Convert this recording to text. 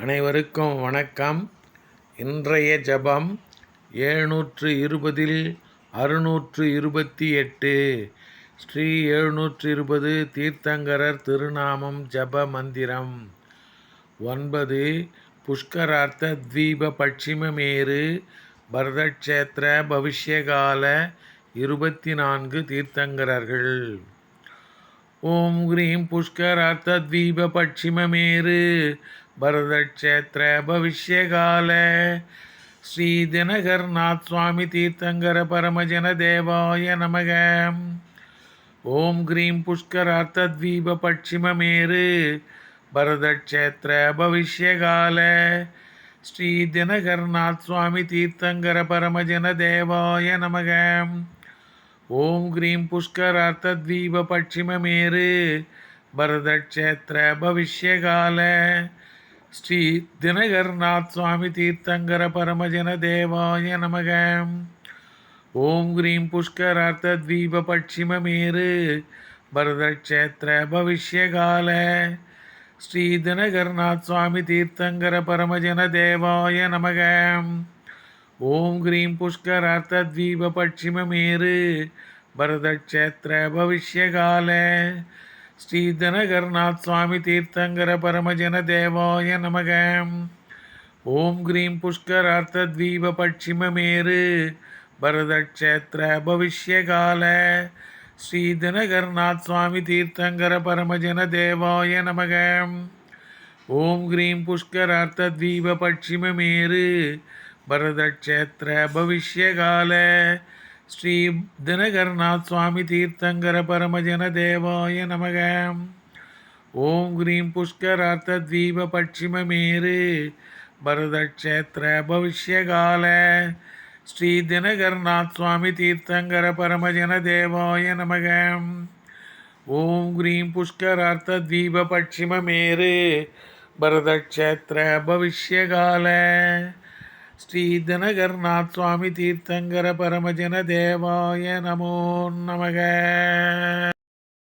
அனைவருக்கும் வணக்கம். இன்றைய ஜபம் 720 628 ஸ்ரீ 720 தீர்த்தங்கரர் திருநாமம் ஜப மந்திரம் 9 புஷ்கரார்த்த தீப பட்சிமமேரு பரதக்ஷேத்திர பவிஷ்யகால 24 தீர்த்தங்கரர்கள். ஓம் கிரீம் புஷ்கரார்த்த தீப பட்சிமமேரு பரதக்ஷேத்திர பவிஷ்யகால ஸ்ரீ தினகர்நாத் சுவாமி தீர்த்தங்கர பரமஜன தேவாய நமக. ஓம் கிரீம் புஷ்கரார்த்த தீப பட்சிமமேரு பரதக்ஷேத்திர பவிஷ்யகால ஸ்ரீ தினகர்நாத் சுவாமி தீர்த்தங்கர பரமஜன தேவாய நமக. ஓம் கிரீம் புஷ்கரார்த்த தீப பட்சிமமேரு பரதக்ஷேத்திர பவிஷ்யகால ஸ்ரீ தினகர்நாத் சுவாமி தீர்த்தங்கர பரமஜன தேவாய நமக. ஓம் கிரீம் புஷ்கரார்த்த தீப பட்சிமமேரு பரதக்ஷேத்திர பவிஷ்யகால ஸ்ரீ தினகர்நாத் சுவாமி தீர்த்தங்கர பரமஜன தேவாய நமக. ஓம் கிரீம் புஷ்கரார்த்த தீப பட்சிமமேரு பரதக்ஷேத்திர பவிஷ்யகால ஸ்ரீ தினகர்நாத் சுவாமி தீர்த்தங்கர பரமஜன தேவாய நமக. ஓம் கிரீம் புஷ்கரார்த்த தீப பட்சிமமேரு பரதக்ஷேத்திர பவிஷ்யகால ஸ்ரீ தினகர்நாத் சுவாமி தீர்த்தங்கர பரமஜன தேவாய நமக. ஓம் கிரீம் புஷ்கரார்த்த தீப பட்சிமமேரு பரதக்ஷேத்திர பவிஷ்யகால ஸ்ரீ தினகர்நாத் சுவாமி தீர்த்தங்கர பரமஜன தேவாய நமக. ஓம் கிரீம் புஷ்கரார்த்த தீப பட்சிமமேரு பரதக்ஷேத்திர பவிஷ்யகால ஸ்ரீ தினகர்நாத் சுவாமி தீர்த்தங்கர பரமஜன தேவாய நமக. ஓம் கிரீம் புஷ்கரார்த்த தீப பட்சிமமேரு பரதக்ஷேத்திர பவிஷ்யகால ஸ்ரீ தினகர்நாத் சுவாமி தீர்த்தங்கர பரமஜன தேவாய நமோ நமக.